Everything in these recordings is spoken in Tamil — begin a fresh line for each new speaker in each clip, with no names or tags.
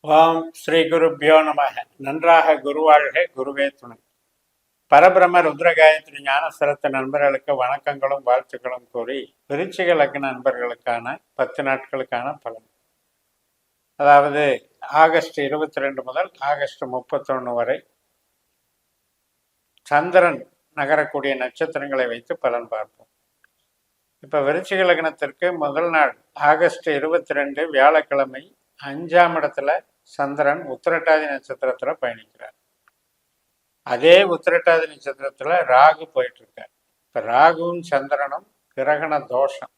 ஓம் ஸ்ரீ குருப்பியோ நமக. நன்றாக குருவாழ்க, குருவே துணை. பரபிரம ருத்ர காயத்ரி ஞான சிரத்த நண்பர்களுக்கு வணக்கங்களும் வாழ்த்துக்களும் கூறி, விருச்சிக லக்ன நண்பர்களுக்கான 10 நாட்களுக்கான பலன், அதாவது ஆகஸ்ட் 22 முதல் ஆகஸ்ட் 31 வரை சந்திரன் நகரக்கூடிய நட்சத்திரங்களை வைத்து பலன் பார்ப்போம். இப்ப விருச்சிக லக்னத்திற்கு முதல் நாள் ஆகஸ்ட் 22 வியாழக்கிழமை 5ஆம் இடத்துல சந்திரன் உத்திரட்டாதி நட்சத்திரத்துல பயணிக்கிறார். அதே உத்திரட்டாதி நட்சத்திரத்துல ராகு போயிட்டு இருக்கார். இப்ப ராகுவும் சந்திரனும் கிரகண தோஷம்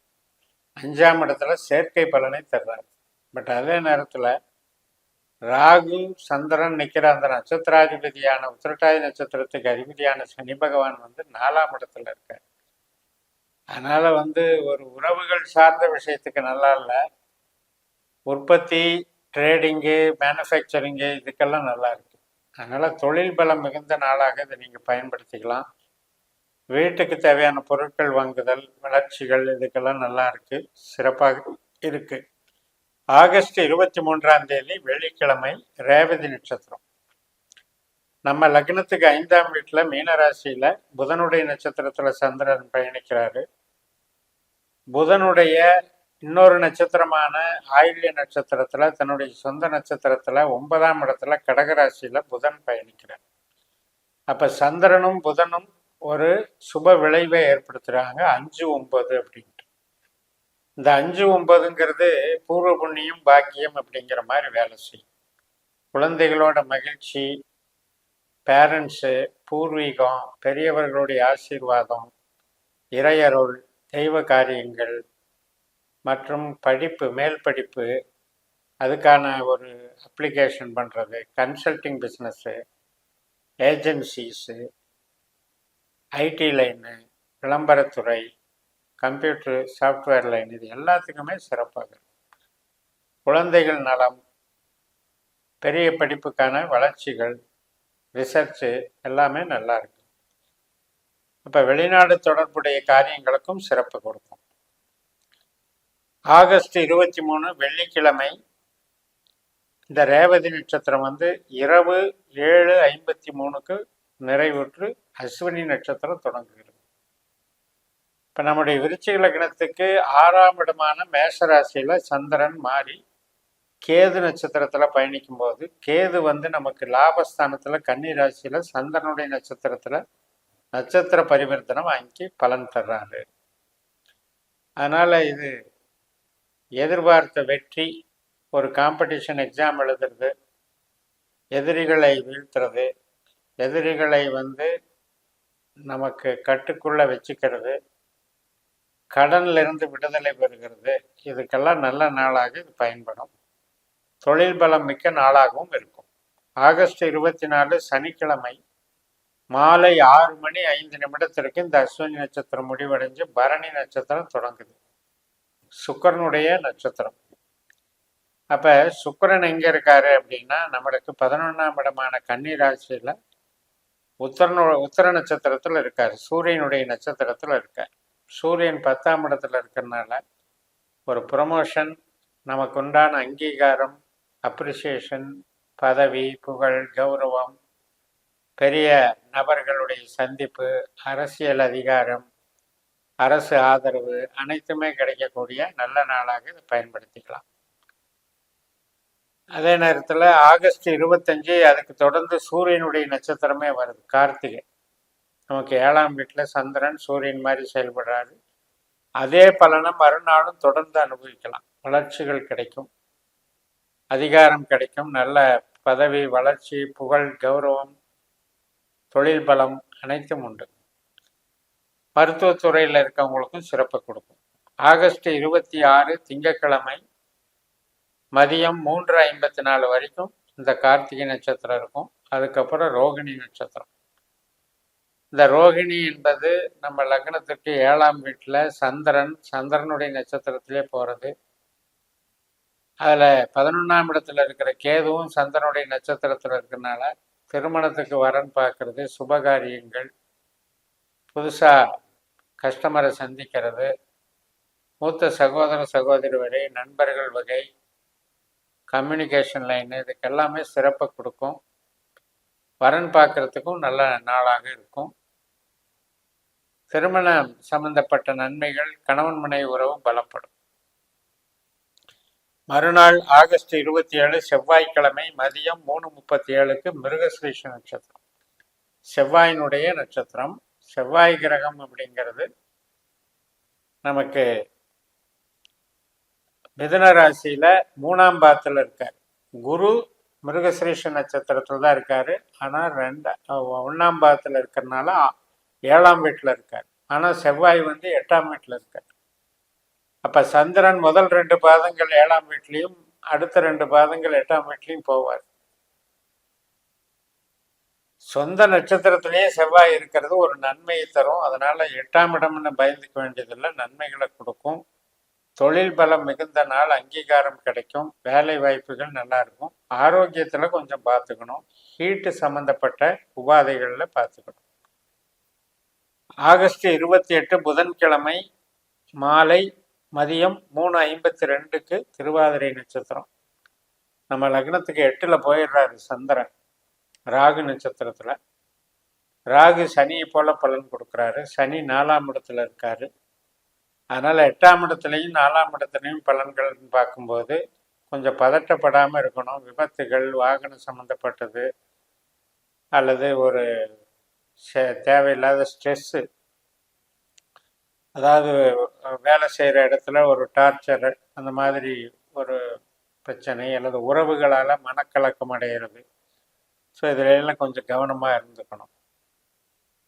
5ஆம் இடத்துல சேர்க்கை பலனை தர்றாரு. பட் அதே நேரத்துல ராகு சந்திரன் நிக்கிற அந்த நட்சத்திராதிபதியான உத்திரட்டாதி நட்சத்திரத்துக்கு அதிபதியான சனி பகவான் 4ஆம் இடத்துல இருக்கார். அதனால ஒரு உறவுகள் சார்ந்த விஷயத்துக்கு நல்லா இல்லை. உற்பத்தி, ட்ரேடிங்கு, மேனுஃபேக்சரிங்கு இதுக்கெல்லாம் நல்லா இருக்கு. அதனால தொழில் பலம் மிகுந்த நாளாக இதை நீங்க பயன்படுத்திக்கலாம். வீட்டுக்கு தேவையான பொருட்கள் வாங்குதல், வளர்ச்சிகள் இதுக்கெல்லாம் நல்லா இருக்கு, சிறப்பாக இருக்கு. ஆகஸ்ட் 23ஆம் தேதி வெள்ளிக்கிழமை ரேவதி நட்சத்திரம். நம்ம லக்னத்துக்கு 5ஆம் வீட்டுல மீனராசியில புதனுடைய நட்சத்திரத்துல சந்திரன் பயணிக்கிறாரு. புதனுடைய இன்னொரு நட்சத்திரமான ஆயில்ய நட்சத்திரத்துல தன்னுடைய சொந்த நட்சத்திரத்துல 9ஆம் இடத்துல கடகராசியில புதன் பயணிக்கிறார். அப்ப சந்திரனும் புதனும் ஒரு சுப விளைவை ஏற்படுத்துறாங்க 5-9 அப்படின்ட்டு. இந்த 5-9ங்கிறது பூர்வ புண்ணியம் பாக்கியம் அப்படிங்கிற மாதிரி வேலை செய்யும். குழந்தைகளோட மகிழ்ச்சி, பேரண்ட்ஸு, பூர்வீகம், பெரியவர்களுடைய ஆசீர்வாதம், இறையருள், தெய்வ காரியங்கள் மற்றும் படிப்பு, மேல் படிப்பு, அதுக்கான ஒரு அப்ளிகேஷன் பண்ணுறது, consulting business, agencies, IT line, விளம்பரத்துறை, கம்ப்யூட்டர் சாஃப்ட்வேர் லைன், இது எல்லாத்துக்குமே சிறப்பாக இருக்கும். குழந்தைகள் நலம், பெரிய படிப்புக்கான வளர்ச்சிகள், ரிசர்ச்சு எல்லாமே நல்லா இருக்கு. இப்போ வெளிநாடு தொடர்புடைய காரியங்களுக்கும் சிறப்பு கொடுக்கும். ஆகஸ்ட் 23 வெள்ளிக்கிழமை இந்த ரேவதி நட்சத்திரம் இரவு 7:53க்கு நிறைவுற்று அஸ்வினி நட்சத்திரம் தொடங்குகிறது. இப்போ நம்முடைய விருச்சிக லக்னத்துக்கு 6ஆம் இடமான மேஷராசியில் சந்திரன் மாறி கேது நட்சத்திரத்தில் பயணிக்கும் போது, கேது நமக்கு லாபஸ்தானத்தில் கன்னி ராசியில் சந்திரனுடைய நட்சத்திரத்தில் நட்சத்திர பரிவர்த்தனம் வாங்கி பலன் தர்றாரு. அதனால் இது எதிர்பார்த்த வெற்றி, ஒரு காம்படிஷன் எக்ஸாம் எழுதுறது, எதிரிகளை வீழ்த்துறது, எதிரிகளை நமக்கு கட்டுக்குள்ள வச்சுக்கிறது, கடன்ல இருந்து விடுதலை பெறுகிறது, இதுக்கெல்லாம் நல்ல நாளாக இது பயன்படும். தொழில் பலம் மிக்க நாளாகவும் இருக்கும். ஆகஸ்ட் 24 சனிக்கிழமை மாலை 6:05 இந்த அஸ்வினி நட்சத்திரம் முடிவடைஞ்சு பரணி நட்சத்திரம் தொடங்குது. சுக்கிரனுடைய நட்சத்திரம். அப்ப சுக்கிரன் எங்க இருக்காரு அப்படின்னா, நம்மளுக்கு 11ஆம் இடமான கன்னி ராசியில உத்தர நட்சத்திரத்துல இருக்காரு, சூரியனுடைய நட்சத்திரத்துல இருக்கார். சூரியன் 10ஆம் இடத்துல இருக்கிறதுனால ஒரு ப்ரொமோஷன், நமக்கு உண்டான அங்கீகாரம், அப்ரிசியேஷன், பதவி, புகழ், கௌரவம், பெரிய நபர்களுடைய சந்திப்பு, அரசியல் அதிகாரம், அரசு ஆதரவு அனைத்துமே கிடைக்கக்கூடிய நல்ல நாளாக இதை பயன்படுத்திக்கலாம். அதே நேரத்தில் ஆகஸ்ட் 25 அதுக்கு தொடர்ந்து சூரியனுடைய நட்சத்திரமே வருது, கார்த்திகை. நமக்கு 7ஆம் வீட்டில் சந்திரன் சூரியன் மாதிரி செயல்படுறாரு. அதே பலனை மறுநாளும் தொடர்ந்து அனுபவிக்கலாம். வளர்ச்சிகள் கிடைக்கும், அதிகாரம் கிடைக்கும், நல்ல பதவி, வளர்ச்சி, புகழ், கௌரவம், தொழில் பலம் அனைத்தும் உண்டு. மருத்துவத்துறையில் இருக்கவங்களுக்கும் சிறப்பு கொடுக்கும். ஆகஸ்ட் 26 திங்கட்கிழமை மதியம் 3:54 வரைக்கும் இந்த கார்த்திகை நட்சத்திரம் இருக்கும். அதுக்கப்புறம் ரோகிணி நட்சத்திரம். இந்த ரோகிணி என்பது நம்ம லக்னத்துக்கு 7ஆம் வீட்டில் சந்திரனுடைய நட்சத்திரத்திலே போகிறது. அதில் 11ஆம் இடத்துல இருக்கிற கேதுவும் சந்திரனுடைய நட்சத்திரத்தில் இருக்கிறதுனால திருமணத்துக்கு வரன் பார்க்கறது, சுபகாரியங்கள், புதுசாக கஸ்டமரை சந்திக்கிறது, மூத்த சகோதர சகோதரி வகை, நண்பர்கள் வகை, கம்யூனிகேஷன் லைன் இதுக்கு எல்லாமே சிறப்பை கொடுக்கும். வரன் பார்க்கறதுக்கும் நல்ல நாளாக இருக்கும். திருமணம் சம்பந்தப்பட்ட நன்மைகள், கணவன் மனைவி உறவு பலப்படும். மறுநாள் ஆகஸ்ட் 27 செவ்வாய்க்கிழமை மதியம் 3:37க்கு மிருகஸ்ரீஷ நட்சத்திரம். செவ்வாயினுடைய நட்சத்திரம். செவ்வாய் கிரகம் அப்படிங்கிறது நமக்கு மிதுன ராசியில 3ஆம் பாவத்தில் இருக்கார். குரு மிருகஸ்ரீஷ நட்சத்திரத்தில் தான் இருக்காரு. ஆனால் 1ஆம் பாவத்தில் இருக்கிறதுனால 7ஆம் வீட்டில் இருக்கார். ஆனால் செவ்வாய் 8ஆம் வீட்டில் இருக்கார். அப்ப சந்திரன் முதல் 2 பாதங்கள் 7ஆம் வீட்லையும் அடுத்த 2 பாதங்கள் 8ஆம் வீட்லையும் போவார். சொந்த நட்சத்திரத்திலேயே செவ்வாய் இருக்கிறது ஒரு நன்மையை தரும். அதனால 8ஆம் இடம்னு பயந்துக்க வேண்டியதில்லை, நன்மைகளை கொடுக்கும். தொழில் பலம் மிகுந்த நாள், அங்கீகாரம் கிடைக்கும், வேலை வாய்ப்புகள் நல்லா இருக்கும். ஆரோக்கியத்துல கொஞ்சம் பார்த்துக்கணும், ஹீட்டு சம்பந்தப்பட்ட உபாதைகள்ல பார்த்துக்கணும். ஆகஸ்ட் 28 புதன்கிழமை மாலை மதியம் 3:52க்கு திருவாதிரை நட்சத்திரம். நம்ம லக்னத்துக்கு 8ல் போயிடுறாரு சந்திரன் ராகு நட்சத்திரத்துல. ராகு சனியை போல பலன் கொடுக்குறாரு. சனி 4ஆம் இடத்துல இருக்காரு. அதனால 8ஆம் இடத்துலையும் 4ஆம் இடத்துலையும் பலன்கள் பார்க்கும்போது கொஞ்சம் பதட்டப்படாமல் இருக்கணும். விபத்துகள், வாகனம் சம்மந்தப்பட்டது அல்லது ஒரு தேவையில்லாத ஸ்ட்ரெஸ்ஸு, அதாவது வேலை செய்கிற இடத்துல ஒரு டார்ச்சரு, அந்த மாதிரி ஒரு பிரச்சனை அல்லது உறவுகளால் மனக்கலக்கம் அடைகிறது. ஸோ இதிலெல்லாம் கொஞ்சம் கவனமாக இருந்துக்கணும்.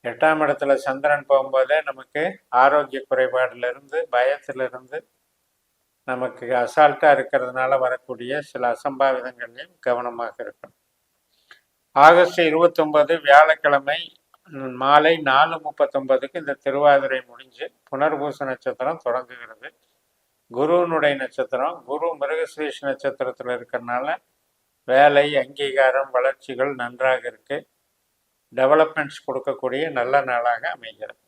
8ஆம் இடத்துல சந்திரன் போகும்போதே நமக்கு ஆரோக்கிய குறைபாடிலிருந்து, பயத்திலிருந்து, நமக்கு அசால்ட்டாக இருக்கிறதுனால வரக்கூடிய சில அசம்பாவிதங்களையும் கவனமாக இருக்கணும். ஆகஸ்ட் 29 வியாழக்கிழமை மாலை 4:39க்கு இந்த திருவாதிரை முடிஞ்சு புனர்பூச நட்சத்திரம் தொடங்குகிறது. குருவினுடைய நட்சத்திரம். குரு மிருகஸ்ரீஷ நட்சத்திரத்தில் இருக்கிறதுனால வேலை, அங்கீகாரம், வளர்ச்சிகள் நன்றாக இருக்கு. டெவலப்மெண்ட்ஸ் கொடுக்கக்கூடிய நல்ல நாளாக அமைகிறது.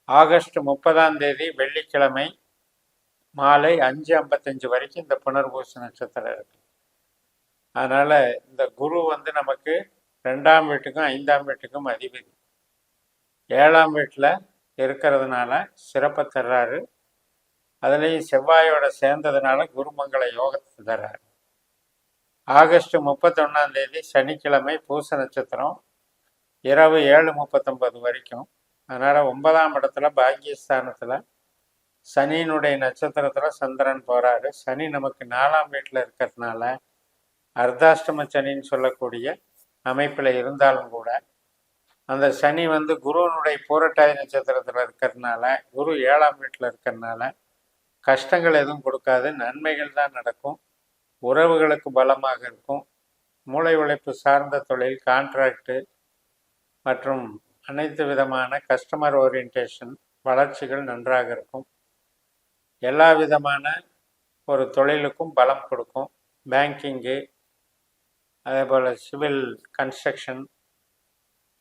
ஆகஸ்ட் 30ஆம் தேதி வெள்ளிக்கிழமை மாலை 5:55 வரைக்கும் இந்த புனர்பூச நட்சத்திரம் இருக்கு. அதனால இந்த குரு நமக்கு 2ஆம் வீட்டுக்கும் 5ஆம் வீட்டுக்கும் அதிபதி. 7ஆம் வீட்டில் இருக்கிறதுனால சிறப்பை தர்றாரு. அதுலேயும் செவ்வாயோட சேர்ந்ததுனால குருமங்கள யோகத்தை தர்றாரு. ஆகஸ்ட் 31ஆம் தேதி சனிக்கிழமை பூச நட்சத்திரம் இரவு 7:39 வரைக்கும். அதனால் 9ஆம் இடத்துல பாக்கியஸ்தானத்தில் சனியினுடைய நட்சத்திரத்தில் சந்திரன் போகிறாரு. சனி நமக்கு 4ஆம் வீட்டில் இருக்கிறதுனால அர்த்தாஷ்டம சனின்னு சொல்லக்கூடிய அமைப்பில் இருந்தாலும் கூட அந்த சனி குருவனுடைய பூரட்டாதி நட்சத்திரத்தில் இருக்கிறதுனால, குரு 7ஆம் வீட்டில் இருக்கிறதுனால கஷ்டங்கள் எதுவும் கொடுக்காது, நன்மைகள் தான் நடக்கும். உறவுகளுக்கு பலமாக இருக்கும். மூளை உழைப்பு சார்ந்த தொழில், கான்ட்ராக்டு மற்றும் அனைத்து விதமான கஸ்டமர் ஓரியன்டேஷன் வளர்ச்சிகள் நன்றாக இருக்கும். எல்லா விதமான ஒரு தொழிலுக்கும் பலம் கொடுக்கும். பேங்கிங்கு, அதே போல் சிவில் கன்ஸ்ட்ரக்ஷன்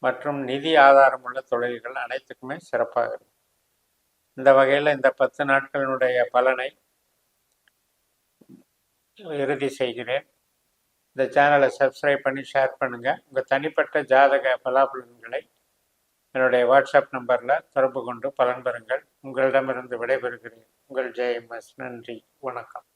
மற்றும் நிதி ஆதாரம் உள்ள தொழில்கள் அனைத்துக்குமே சிறப்பாக இருக்கும். இந்த வகையில் இந்த 10 நாட்களினுடைய பலனை இறுதி செய்கிறேன். இந்த சேனலை சப்ஸ்கிரைப் பண்ணி ஷேர் பண்ணுங்கள். உங்கள் தனிப்பட்ட ஜாதக பலாபலன்களை என்னுடைய வாட்ஸ்அப் நம்பரில் தொடர்பு கொண்டு பலன் பெறுங்கள். உங்களிடமிருந்து விடைபெறுகிறேன். உங்கள் ஜெயம்எஸ். நன்றி, வணக்கம்.